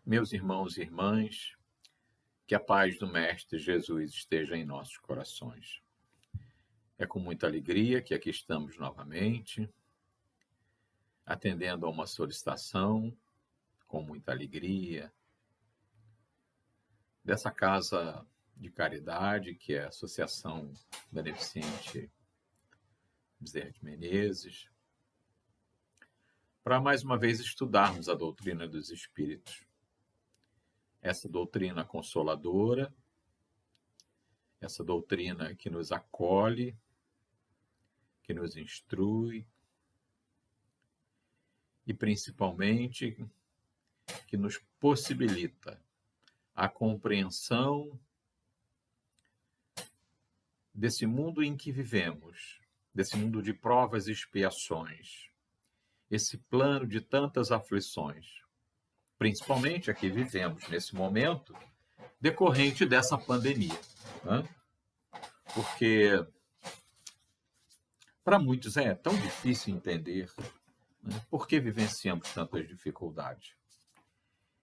Meus irmãos e irmãs, que a paz do Mestre Jesus esteja em nossos corações. É com muita alegria que aqui estamos novamente, atendendo a uma solicitação, com muita alegria, dessa casa de caridade, que é a Associação Beneficente Bezerra de Menezes, para mais uma vez estudarmos a doutrina dos Espíritos. Essa doutrina consoladora, essa doutrina que nos acolhe, que nos instrui e, principalmente, que nos possibilita a compreensão desse mundo em que vivemos, desse mundo de provas e expiações, esse plano de tantas aflições, principalmente a que vivemos nesse momento, decorrente dessa pandemia, né? Porque para muitos é tão difícil entender, né, por que vivenciamos tantas dificuldades.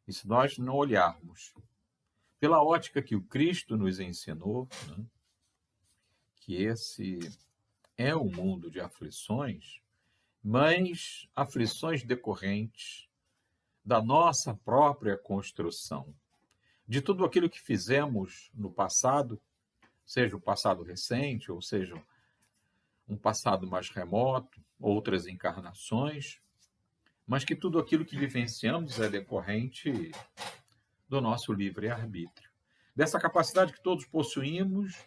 E se nós não olharmos pela ótica que o Cristo nos ensinou, né, que esse é um mundo de aflições, mas aflições decorrentes da nossa própria construção, de tudo aquilo que fizemos no passado, seja o passado recente, ou seja um passado mais remoto, outras encarnações, mas que tudo aquilo que vivenciamos é decorrente do nosso livre-arbítrio, dessa capacidade que todos possuímos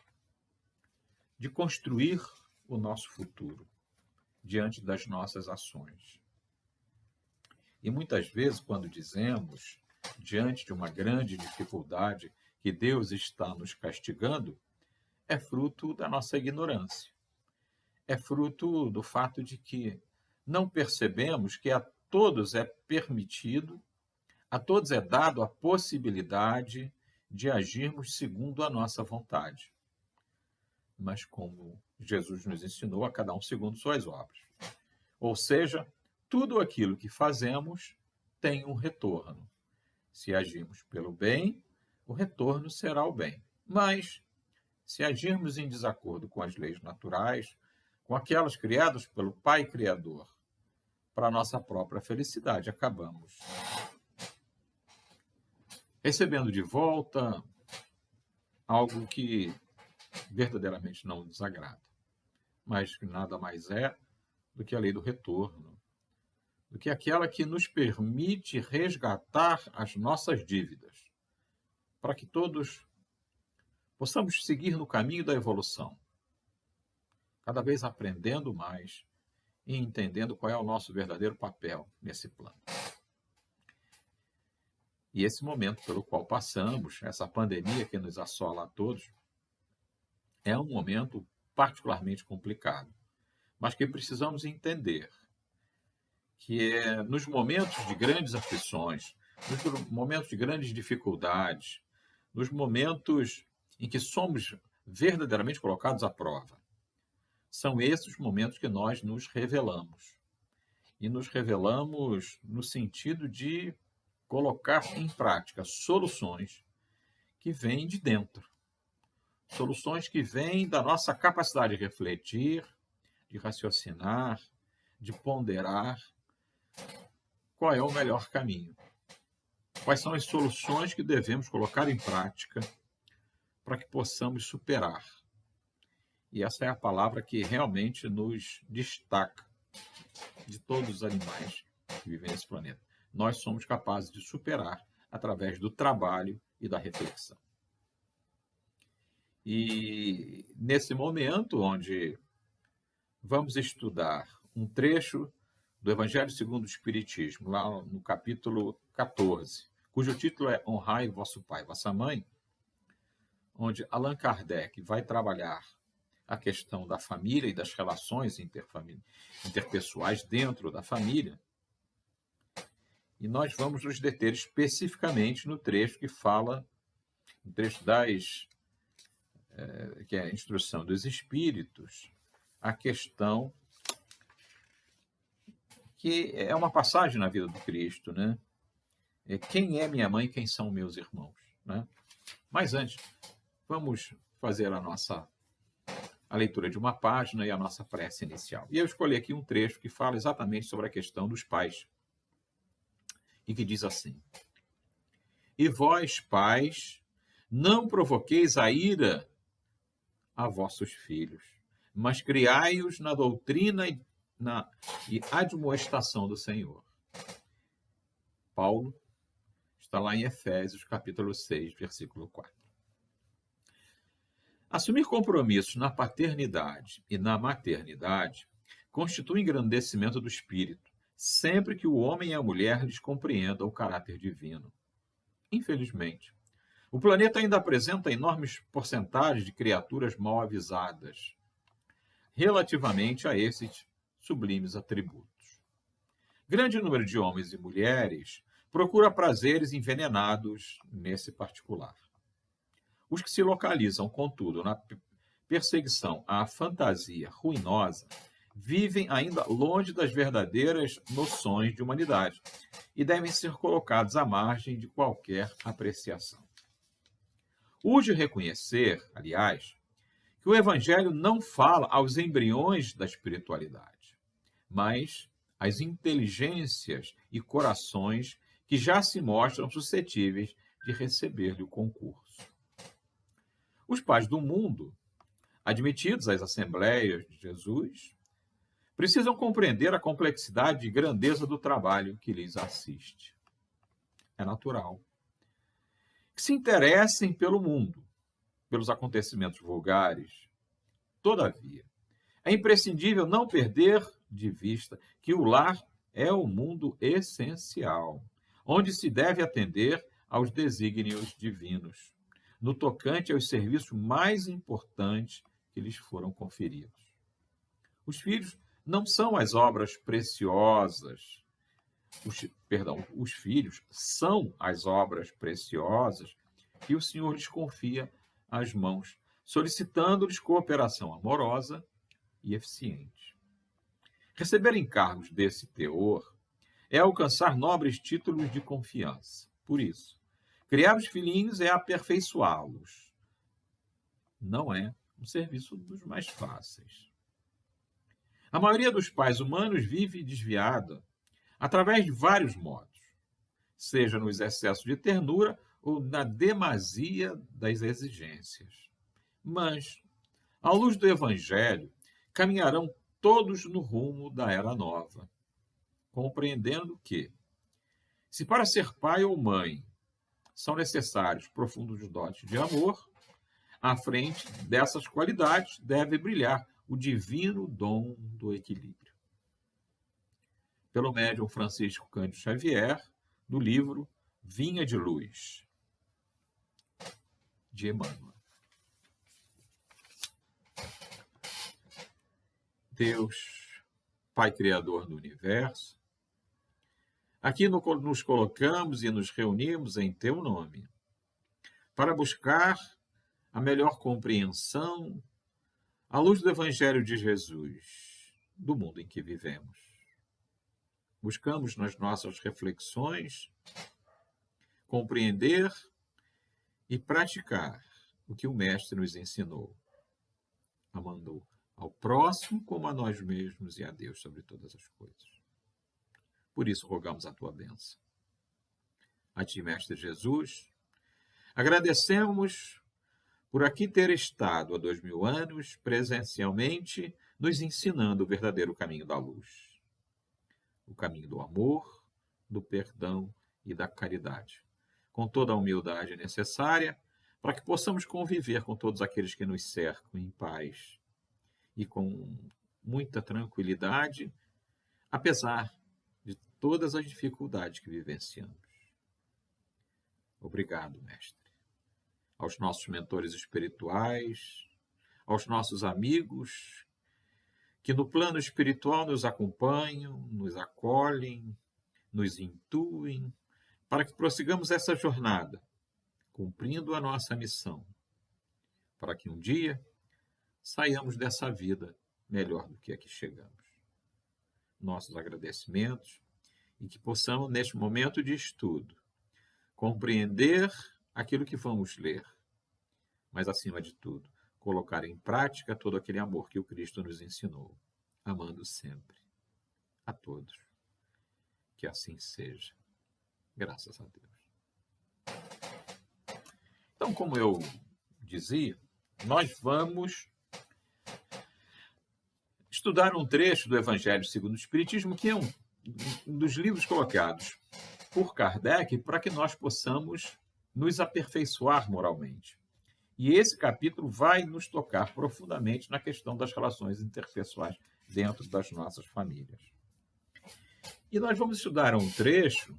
de construir o nosso futuro diante das nossas ações. E muitas vezes, quando dizemos, diante de uma grande dificuldade, que Deus está nos castigando, é fruto da nossa ignorância. É fruto do fato de que não percebemos que a todos é permitido, a todos é dado a possibilidade de agirmos segundo a nossa vontade. Mas como Jesus nos ensinou, a cada um segundo suas obras. Ou seja, tudo aquilo que fazemos tem um retorno. Se agirmos pelo bem, o retorno será o bem. Mas, se agirmos em desacordo com as leis naturais, com aquelas criadas pelo Pai Criador, para a nossa própria felicidade, acabamos recebendo de volta algo que verdadeiramente não nos agrada, mas que nada mais é do que a lei do retorno, do que aquela que nos permite resgatar as nossas dívidas, para que todos possamos seguir no caminho da evolução, cada vez aprendendo mais e entendendo qual é o nosso verdadeiro papel nesse plano. E esse momento pelo qual passamos, essa pandemia que nos assola a todos, é um momento particularmente complicado, mas que precisamos entender que é nos momentos de grandes aflições, nos momentos de grandes dificuldades, nos momentos em que somos verdadeiramente colocados à prova, são esses momentos que nós nos revelamos. E nos revelamos no sentido de colocar em prática soluções que vêm de dentro. Soluções que vêm da nossa capacidade de refletir, de raciocinar, de ponderar qual é o melhor caminho. Quais são as soluções que devemos colocar em prática para que possamos superar. E essa é a palavra que realmente nos destaca de todos os animais que vivem nesse planeta. Nós somos capazes de superar através do trabalho e da reflexão. E nesse momento onde vamos estudar um trecho do Evangelho segundo o Espiritismo, lá no capítulo 14, cujo título é Honrai vosso pai e vossa mãe, onde Allan Kardec vai trabalhar a questão da família e das relações interpessoais dentro da família. E nós vamos nos deter especificamente no trecho que fala, no trecho que é a instrução dos espíritos, a questão que é uma passagem na vida do Cristo, né? quem é minha mãe e quem são meus irmãos, né? Mas antes, vamos fazer a leitura de uma página e a nossa prece inicial. E eu escolhi aqui um trecho que fala exatamente sobre a questão dos pais, e que diz assim: E vós, pais, não provoqueis a ira a vossos filhos, mas criai-os na doutrina e admoestação do Senhor. Paulo está lá em Efésios, capítulo 6, versículo 4. Assumir compromissos na paternidade e na maternidade constitui engrandecimento do espírito, sempre que o homem e a mulher lhes compreendam o caráter divino. Infelizmente, o planeta ainda apresenta enormes porcentagens de criaturas mal avisadas relativamente a esses sublimes atributos. Grande número de homens e mulheres procura prazeres envenenados nesse particular. Os que se localizam, contudo, na perseguição à fantasia ruinosa vivem ainda longe das verdadeiras noções de humanidade e devem ser colocados à margem de qualquer apreciação. Urge reconhecer, aliás, que o Evangelho não fala aos embriões da espiritualidade, mas às inteligências e corações que já se mostram suscetíveis de receber-lhe o concurso. Os pais do mundo, admitidos às Assembleias de Jesus, precisam compreender a complexidade e grandeza do trabalho que lhes assiste. É natural que se interessem pelo mundo, pelos acontecimentos vulgares. Todavia, é imprescindível não perder de vista que o lar é o mundo essencial, onde se deve atender aos desígnios divinos, no tocante aos serviços mais importantes que lhes foram conferidos. Os filhos não são as obras preciosas, os filhos são as obras preciosas que o Senhor lhes confia às mãos, solicitando-lhes cooperação amorosa e eficiente. Receber encargos desse teor é alcançar nobres títulos de confiança. Por isso, criar os filhinhos é aperfeiçoá-los. Não é um serviço dos mais fáceis. A maioria dos pais humanos vive desviada através de vários modos, seja nos excessos de ternura ou na demasia das exigências. Mas, à luz do Evangelho, caminharão todos no rumo da Era Nova, compreendendo que, se para ser pai ou mãe são necessários profundos dotes de amor, à frente dessas qualidades deve brilhar o divino dom do equilíbrio. Pelo médium Francisco Cândido Xavier, do livro Vinha de Luz, de Emmanuel. Deus, Pai Criador do Universo, aqui nos colocamos e nos reunimos em Teu nome, para buscar a melhor compreensão, à luz do Evangelho de Jesus, do mundo em que vivemos. Buscamos nas nossas reflexões compreender e praticar o que o Mestre nos ensinou, amando ao próximo como a nós mesmos e a Deus sobre todas as coisas. Por isso, rogamos a tua bênção. A ti, Mestre Jesus, agradecemos por aqui ter estado há 2000 anos presencialmente nos ensinando o verdadeiro caminho da luz, o caminho do amor, do perdão e da caridade, com toda a humildade necessária para que possamos conviver com todos aqueles que nos cercam em paz e com muita tranquilidade, apesar de todas as dificuldades que vivenciamos. Obrigado, Mestre. Aos nossos mentores espirituais, aos nossos amigos que no plano espiritual nos acompanham, nos acolhem, nos intuem, para que prossigamos essa jornada, cumprindo a nossa missão, para que um dia saiamos dessa vida melhor do que aqui chegamos. Nossos agradecimentos e que possamos, neste momento de estudo, compreender aquilo que vamos ler, mas, acima de tudo, colocar em prática todo aquele amor que o Cristo nos ensinou, amando sempre a todos. Que assim seja. Graças a Deus. Então, como eu dizia, nós vamos estudar um trecho do Evangelho segundo o Espiritismo, que é um dos livros colocados por Kardec para que nós possamos nos aperfeiçoar moralmente. E esse capítulo vai nos tocar profundamente na questão das relações interpessoais dentro das nossas famílias. E nós vamos estudar um trecho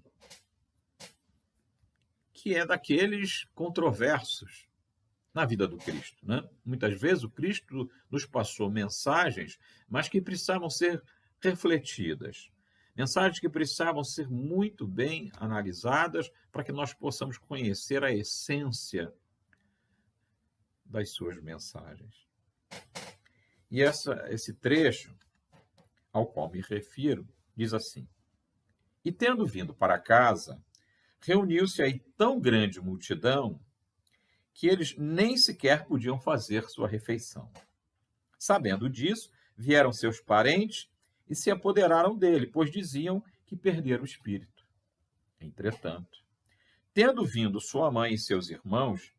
que é daqueles controversos na vida do Cristo, né? Muitas vezes o Cristo nos passou mensagens, mas que precisavam ser refletidas. Mensagens que precisavam ser muito bem analisadas para que nós possamos conhecer a essência das suas mensagens. E esse trecho ao qual me refiro diz assim: E tendo vindo para casa, reuniu-se aí tão grande multidão que eles nem sequer podiam fazer sua refeição. Sabendo disso, vieram seus parentes e se apoderaram dele, pois diziam que perdera o espírito. Entretanto, tendo vindo sua mãe e seus irmãos,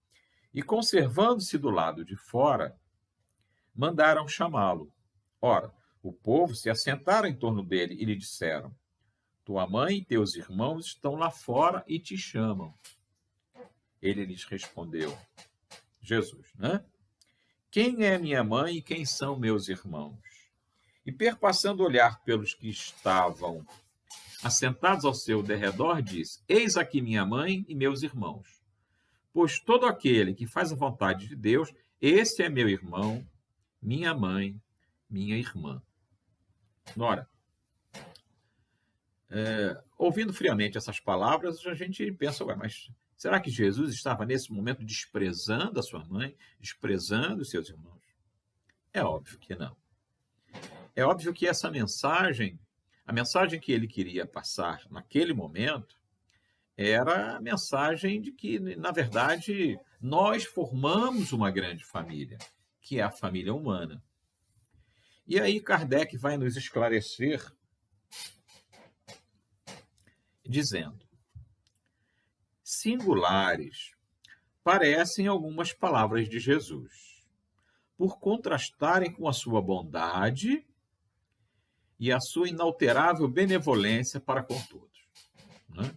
e conservando-se do lado de fora, mandaram chamá-lo. Ora, o povo se assentaram em torno dele e lhe disseram: Tua mãe e teus irmãos estão lá fora e te chamam. Ele lhes respondeu, Jesus, né? Quem é minha mãe e quem são meus irmãos? E perpassando olhar pelos que estavam assentados ao seu derredor, disse: Eis aqui minha mãe e meus irmãos. Pois todo aquele que faz a vontade de Deus, esse é meu irmão, minha mãe, minha irmã. Ora, ouvindo friamente essas palavras, a gente pensa, mas será que Jesus estava nesse momento desprezando a sua mãe, desprezando os seus irmãos? É óbvio que não. É óbvio que essa mensagem, a mensagem que ele queria passar naquele momento, era a mensagem de que, na verdade, nós formamos uma grande família, que é a família humana. E aí Kardec vai nos esclarecer dizendo: singulares parecem algumas palavras de Jesus, por contrastarem com a sua bondade e a sua inalterável benevolência para com todos, né?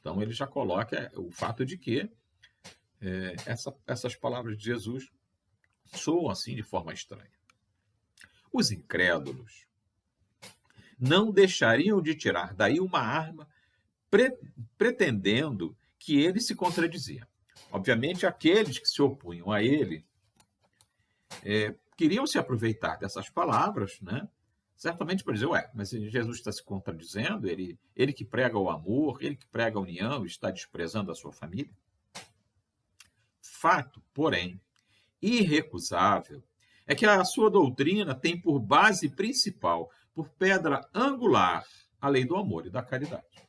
Então, ele já coloca o fato de que essas palavras de Jesus soam assim de forma estranha. Os incrédulos não deixariam de tirar daí uma arma pretendendo que ele se contradizia. Obviamente, aqueles que se opunham a ele queriam se aproveitar dessas palavras, né? Certamente para dizer, mas Jesus está se contradizendo, ele que prega o amor, ele que prega a união, está desprezando a sua família. Fato, porém, irrecusável, é que a sua doutrina tem por base principal, por pedra angular, a lei do amor e da caridade.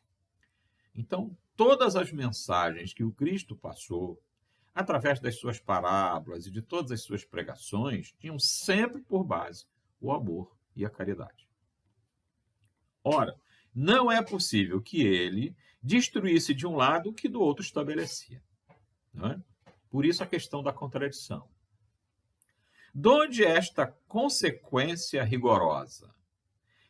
Então, todas as mensagens que o Cristo passou, através das suas parábolas e de todas as suas pregações, tinham sempre por base o amor e a caridade. Ora, não é possível que ele destruísse de um lado o que do outro estabelecia, não é? Por isso a questão da contradição. Donde esta consequência rigorosa?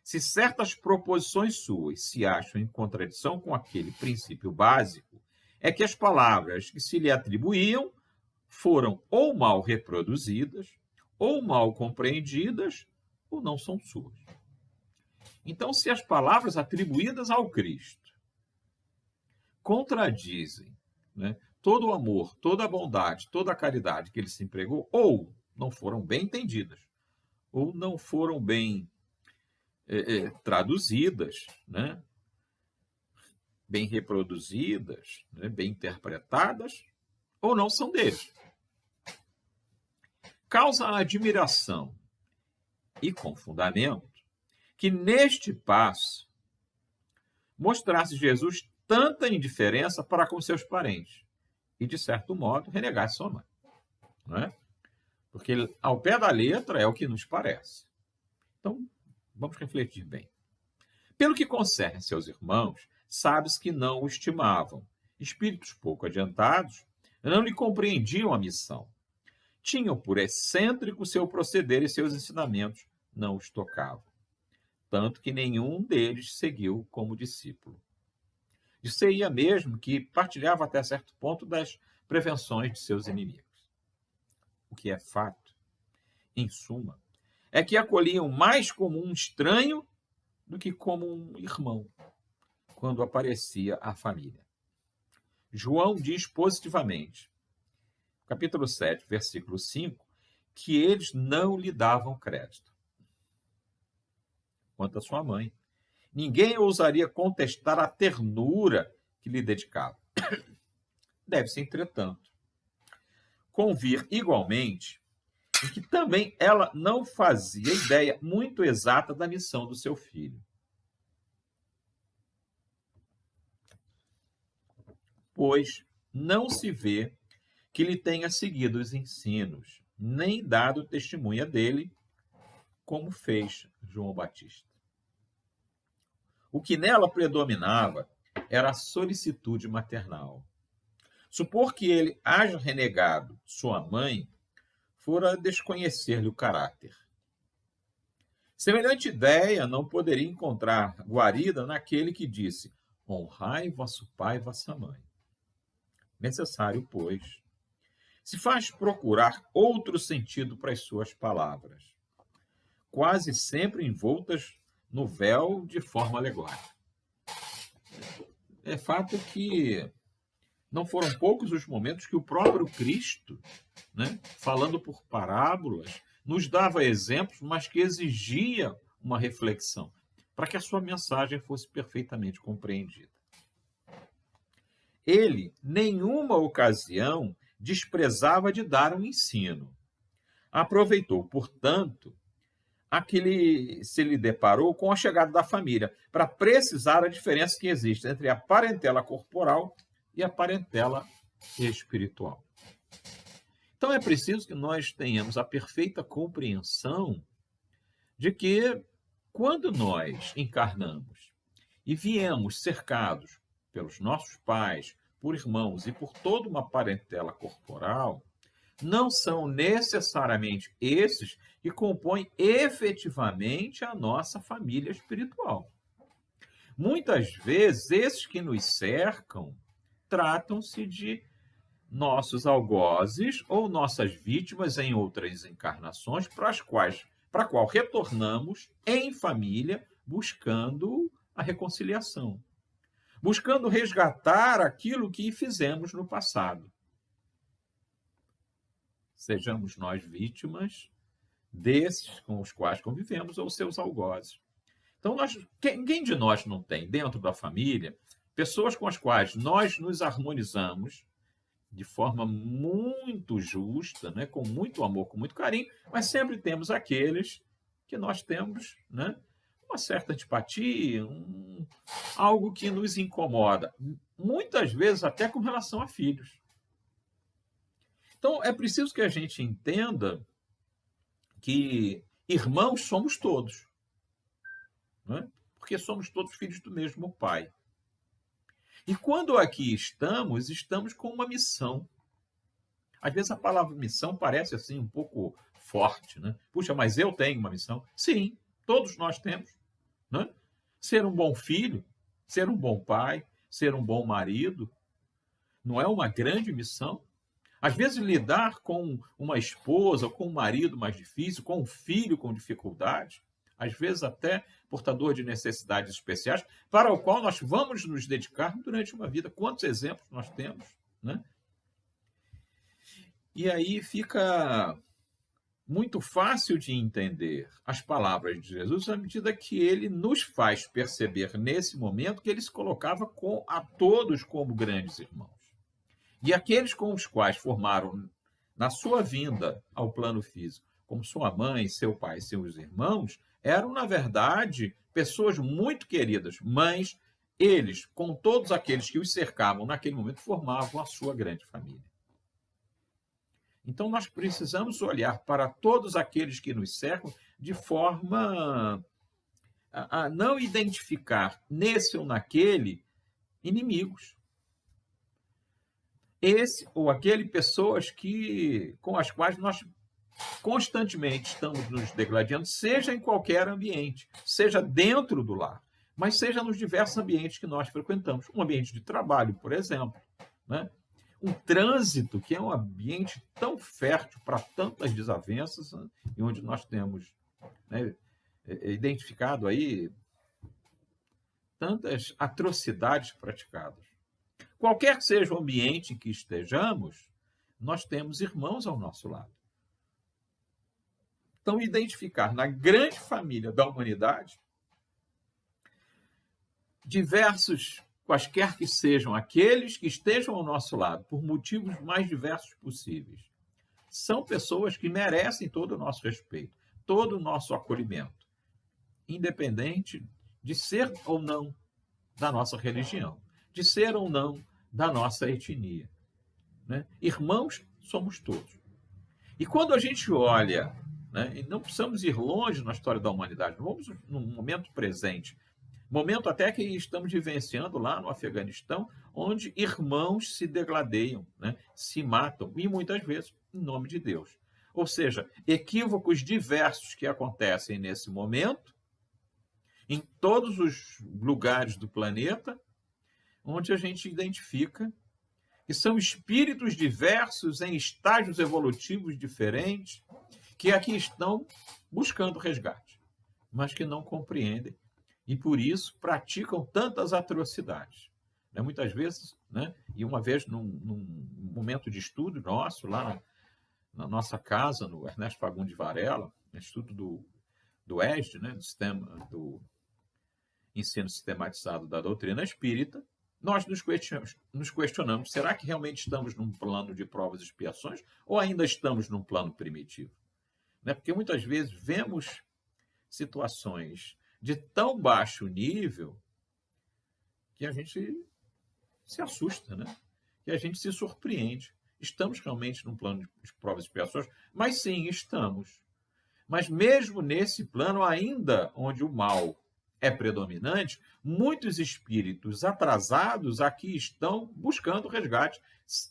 Se certas proposições suas se acham em contradição com aquele princípio básico, é que as palavras que se lhe atribuíam foram ou mal reproduzidas, ou mal compreendidas, ou não são suas. Então, se as palavras atribuídas ao Cristo contradizem, né, todo o amor, toda a bondade, toda a caridade que ele se empregou, ou não foram bem entendidas, ou não foram bem traduzidas, né, bem reproduzidas, né, bem interpretadas, ou não são dele. Causa a admiração e com fundamento que neste passo mostrasse Jesus tanta indiferença para com seus parentes e, de certo modo, renegasse sua mãe. Não é? Porque, ao pé da letra, é o que nos parece. Então, vamos refletir bem. Pelo que concerne seus irmãos, sabe-se que não o estimavam. Espíritos pouco adiantados não lhe compreendiam a missão. Tinham por excêntrico seu proceder e seus ensinamentos não os tocavam. Tanto que nenhum deles seguiu como discípulo. Disse-ia mesmo que partilhava até certo ponto das prevenções de seus inimigos. O que é fato, em suma, é que acolhiam mais como um estranho do que como um irmão, quando aparecia a família. João diz positivamente, capítulo 7, versículo 5, que eles não lhe davam crédito. Quanto à sua mãe, ninguém ousaria contestar a ternura que lhe dedicava. Deve-se, entretanto, convir igualmente em que também ela não fazia ideia muito exata da missão do seu filho. Pois não se vê que lhe tenha seguido os ensinos, nem dado testemunha dele, como fez João Batista. O que nela predominava era a solicitude maternal. Supor que ele haja renegado sua mãe fora desconhecer-lhe o caráter. Semelhante ideia não poderia encontrar guarida naquele que disse: honrai vosso pai e vossa mãe. Necessário, pois, se faz procurar outro sentido para as suas palavras, quase sempre envoltas no véu de forma alegórica. É fato que não foram poucos os momentos que o próprio Cristo, falando por parábolas, nos dava exemplos, mas que exigia uma reflexão, para que a sua mensagem fosse perfeitamente compreendida. Ele, nenhuma ocasião, desprezava de dar um ensino. Aproveitou, portanto, aquele se lhe deparou com a chegada da família, para precisar a diferença que existe entre a parentela corporal e a parentela espiritual. Então é preciso que nós tenhamos a perfeita compreensão de que, quando nós encarnamos e viemos cercados pelos nossos pais, por irmãos e por toda uma parentela corporal, não são necessariamente esses que compõem efetivamente a nossa família espiritual. Muitas vezes, esses que nos cercam tratam-se de nossos algozes ou nossas vítimas em outras encarnações para a qual retornamos em família buscando a reconciliação, buscando resgatar aquilo que fizemos no passado. Sejamos nós vítimas desses com os quais convivemos ou seus algozes. Então, quem de nós não tem dentro da família pessoas com as quais nós nos harmonizamos de forma muito justa, com muito amor, com muito carinho, mas sempre temos aqueles que nós temos uma certa antipatia, algo que nos incomoda, muitas vezes até com relação a filhos. Então, é preciso que a gente entenda que irmãos somos todos, porque somos todos filhos do mesmo pai. E quando aqui estamos com uma missão. Às vezes a palavra missão parece assim um pouco forte, Puxa, mas eu tenho uma missão. Sim, todos nós temos. Ser um bom filho, ser um bom pai, ser um bom marido, não é uma grande missão? Às vezes lidar com uma esposa, com um marido mais difícil, com um filho com dificuldade, às vezes até portador de necessidades especiais, para o qual nós vamos nos dedicar durante uma vida. Quantos exemplos nós temos, E aí fica muito fácil de entender as palavras de Jesus à medida que ele nos faz perceber nesse momento que ele se colocava a todos como grandes irmãos. E aqueles com os quais formaram, na sua vinda ao plano físico, como sua mãe, seu pai, seus irmãos, eram, na verdade, pessoas muito queridas, mas eles, com todos aqueles que os cercavam naquele momento, formavam a sua grande família. Então, nós precisamos olhar para todos aqueles que nos cercam de forma a não identificar nesse ou naquele inimigos. Esse ou aquele pessoas com as quais nós constantemente estamos nos degladiando, seja em qualquer ambiente, seja dentro do lar, mas seja nos diversos ambientes que nós frequentamos. Um ambiente de trabalho, por exemplo, né? Um trânsito, que é um ambiente tão fértil para tantas desavenças, né? E onde nós temos, né, identificado aí tantas atrocidades praticadas. Qualquer que seja o ambiente em que estejamos, nós temos irmãos ao nosso lado. Então, identificar na grande família da humanidade diversos, quaisquer que sejam aqueles que estejam ao nosso lado, por motivos mais diversos possíveis, são pessoas que merecem todo o nosso respeito, todo o nosso acolhimento, independente de ser ou não da nossa religião, de ser ou não da nossa etnia, né? Irmãos somos todos. E quando a gente olha, né, e não precisamos ir longe na história da humanidade, vamos no momento presente, momento até que estamos vivenciando lá no Afeganistão, onde irmãos se degladeiam, né, se matam, e muitas vezes em nome de Deus. Ou seja, equívocos diversos que acontecem nesse momento, em todos os lugares do planeta, onde a gente identifica que são espíritos diversos em estágios evolutivos diferentes, que aqui estão buscando resgate, mas que não compreendem e, por isso, praticam tantas atrocidades. Muitas vezes, né? E uma vez, num momento de estudo nosso, lá na nossa casa, no Ernesto Fagundes Varela, estudo do ESD, né? do Ensino Sistematizado da Doutrina Espírita, nós nos questionamos, será que realmente estamos num plano de provas e expiações ou ainda estamos num plano primitivo? Porque muitas vezes vemos situações de tão baixo nível que a gente se assusta, né? Que a gente se surpreende. Estamos realmente num plano de provas e expiações? Mas sim, estamos. Mas mesmo nesse plano, ainda onde o mal é predominante, muitos espíritos atrasados aqui estão buscando resgate,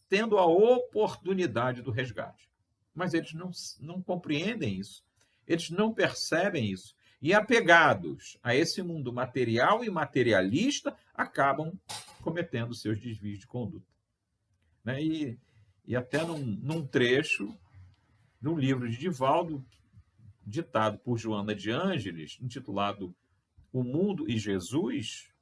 tendo a oportunidade do resgate. Mas eles não compreendem isso, eles não percebem isso. E apegados a esse mundo material e materialista, acabam cometendo seus desvios de conduta. E até num trecho do livro de Divaldo, ditado por Joana de Ângeles, intitulado O Mundo e Jesus,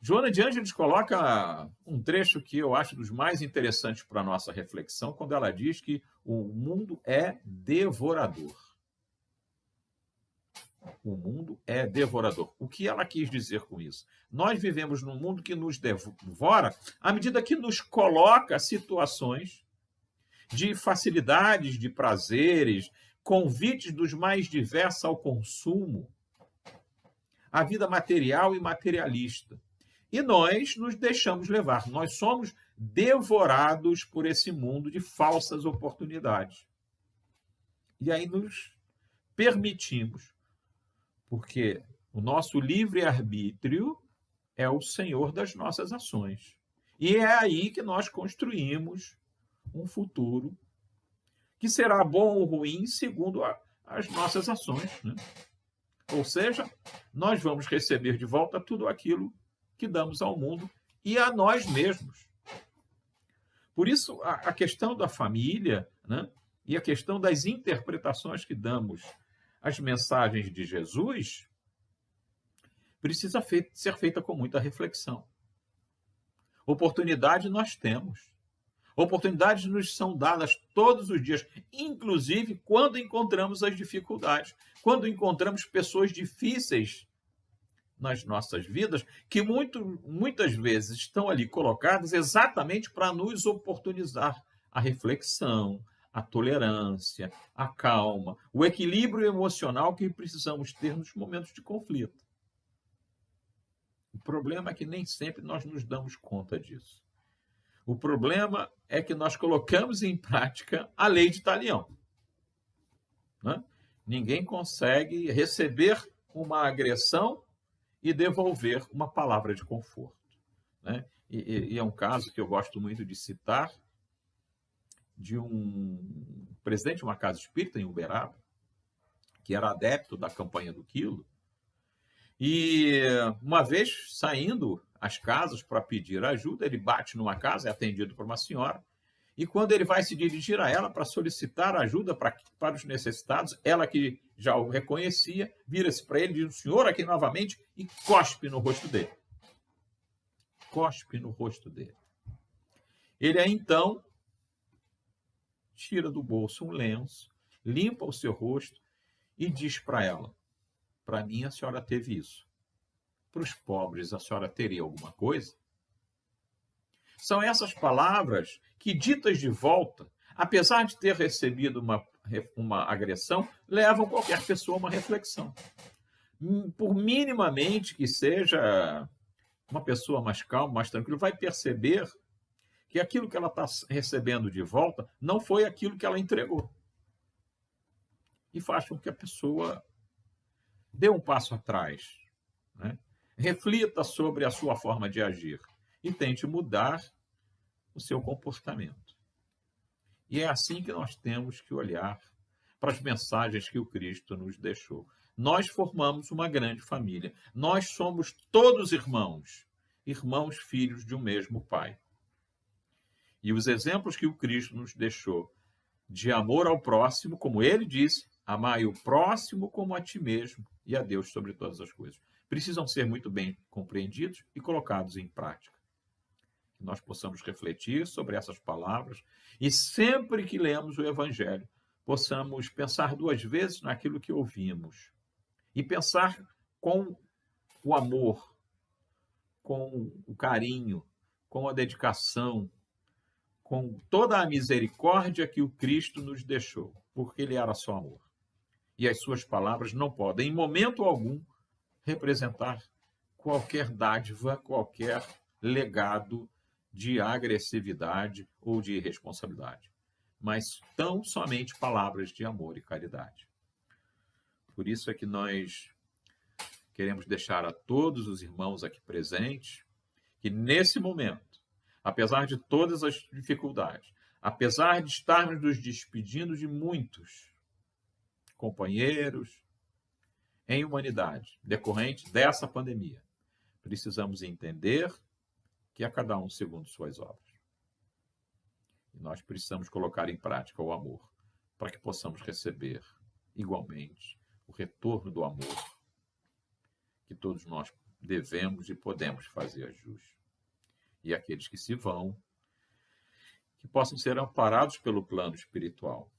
Joana de Ângeles coloca um trecho que eu acho dos mais interessantes para a nossa reflexão, quando ela diz que o mundo é devorador. O mundo é devorador. O que ela quis dizer com isso? Nós vivemos num mundo que nos devora à medida que nos coloca situações de facilidades, de prazeres, convites dos mais diversos ao consumo, a vida material e materialista. E nós nos deixamos levar. Nós somos devorados por esse mundo de falsas oportunidades. E aí nos permitimos, porque o nosso livre-arbítrio é o senhor das nossas ações. E é aí que nós construímos um futuro que será bom ou ruim segundo as nossas ações, né? Ou seja, nós vamos receber de volta tudo aquilo que damos ao mundo e a nós mesmos. Por isso, a questão da família, né, e a questão das interpretações que damos às mensagens de Jesus precisa ser feita com muita reflexão. Oportunidade nós temos. Oportunidades nos são dadas todos os dias, inclusive quando encontramos as dificuldades, quando encontramos pessoas difíceis nas nossas vidas, que muitas vezes estão ali colocadas exatamente para nos oportunizar a reflexão, a tolerância, a calma, o equilíbrio emocional que precisamos ter nos momentos de conflito. O problema é que nem sempre nós nos damos conta disso. O problema é que nós colocamos em prática a lei de Talião, né? Ninguém consegue receber uma agressão e devolver uma palavra de conforto, né? E é um caso que eu gosto muito de citar, de um presidente de uma casa espírita em Uberaba, que era adepto da campanha do quilo, e uma vez saindo às casas para pedir ajuda, ele bate numa casa, é atendido por uma senhora, e quando ele vai se dirigir a ela para solicitar ajuda para os necessitados, ela que já o reconhecia, vira-se para ele, diz o senhor aqui novamente, e cospe no rosto dele. Cospe no rosto dele. Ele aí então tira do bolso um lenço, limpa o seu rosto e diz para ela: para mim a senhora teve isso. Para os pobres a senhora teria alguma coisa? São essas palavras que, ditas de volta, apesar de ter recebido uma agressão, levam qualquer pessoa a uma reflexão. Por minimamente que seja uma pessoa mais calma, mais tranquila, vai perceber que aquilo que ela está recebendo de volta não foi aquilo que ela entregou. E faz com que a pessoa dê um passo atrás, né? Reflita sobre a sua forma de agir e tente mudar o seu comportamento. E é assim que nós temos que olhar para as mensagens que o Cristo nos deixou. Nós formamos uma grande família. Nós somos todos irmãos, irmãos filhos de um mesmo Pai. E os exemplos que o Cristo nos deixou de amor ao próximo, como ele disse, amai o próximo como a ti mesmo e a Deus sobre todas as coisas, precisam ser muito bem compreendidos e colocados em prática. Que nós possamos refletir sobre essas palavras e sempre que lemos o Evangelho, possamos pensar duas vezes naquilo que ouvimos e pensar com o amor, com o carinho, com a dedicação, com toda a misericórdia que o Cristo nos deixou, porque ele era só amor. E as suas palavras não podem, em momento algum, representar qualquer dádiva, qualquer legado de agressividade ou de irresponsabilidade, mas tão somente palavras de amor e caridade. Por isso é que nós queremos deixar a todos os irmãos aqui presentes que, nesse momento, apesar de todas as dificuldades, apesar de estarmos nos despedindo de muitos companheiros em humanidade, decorrente dessa pandemia, precisamos entender que é cada um segundo suas obras. E nós precisamos colocar em prática o amor, para que possamos receber igualmente o retorno do amor que todos nós devemos e podemos fazer jus. E aqueles que se vão, que possam ser amparados pelo plano espiritual.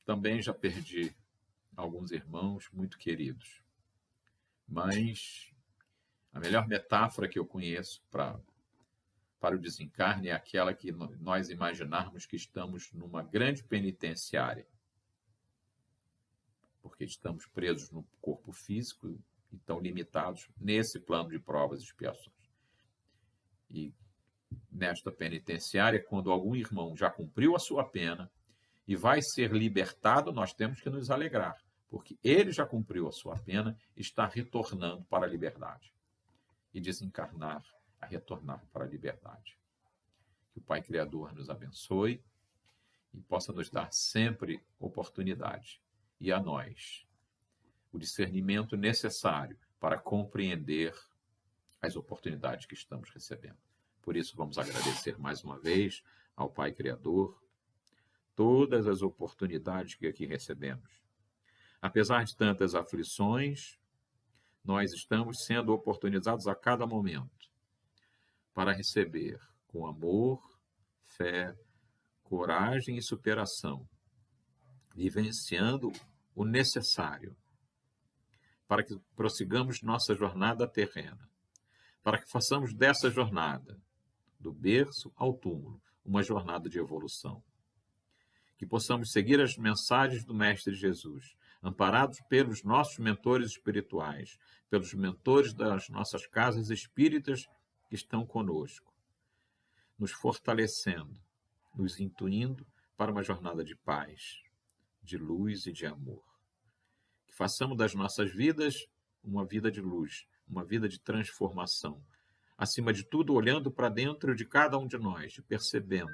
Também já perdi alguns irmãos muito queridos, mas a melhor metáfora que eu conheço para o desencarne é aquela que nós imaginarmos que estamos numa grande penitenciária, porque estamos presos no corpo físico e tão limitados nesse plano de provas e expiações. E nesta penitenciária, quando algum irmão já cumpriu a sua pena e vai ser libertado, nós temos que nos alegrar, porque ele já cumpriu a sua pena e está retornando para a liberdade. E desencarnar a retornar para a liberdade. Que o Pai Criador nos abençoe e possa nos dar sempre oportunidade, e a nós o discernimento necessário para compreender as oportunidades que estamos recebendo. Por isso, vamos agradecer mais uma vez ao Pai Criador todas as oportunidades que aqui recebemos. Apesar de tantas aflições, nós estamos sendo oportunizados a cada momento para receber com amor, fé, coragem e superação, vivenciando o necessário para que prossigamos nossa jornada terrena, para que façamos dessa jornada, do berço ao túmulo, uma jornada de evolução. Que possamos seguir as mensagens do Mestre Jesus, amparados pelos nossos mentores espirituais, pelos mentores das nossas casas espíritas que estão conosco, nos fortalecendo, nos intuindo para uma jornada de paz, de luz e de amor. Que façamos das nossas vidas uma vida de luz, uma vida de transformação. Acima de tudo, olhando para dentro de cada um de nós, percebendo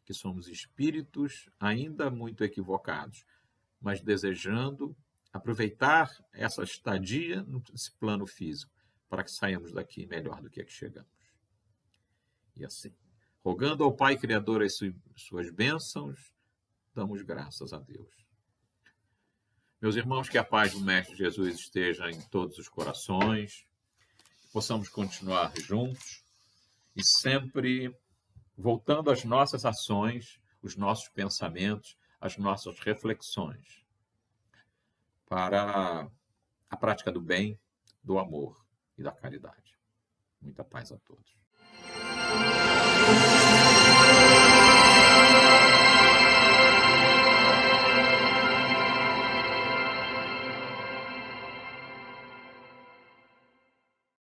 que somos espíritos ainda muito equivocados, mas desejando aproveitar essa estadia nesse plano físico, para que saiamos daqui melhor do que aqui chegamos. E assim, rogando ao Pai Criador as suas bênçãos, damos graças a Deus. Meus irmãos, que a paz do Mestre Jesus esteja em todos os corações, que possamos continuar juntos e sempre voltando às nossas ações, os nossos pensamentos, as nossas reflexões para a prática do bem, do amor e da caridade. Muita paz a todos.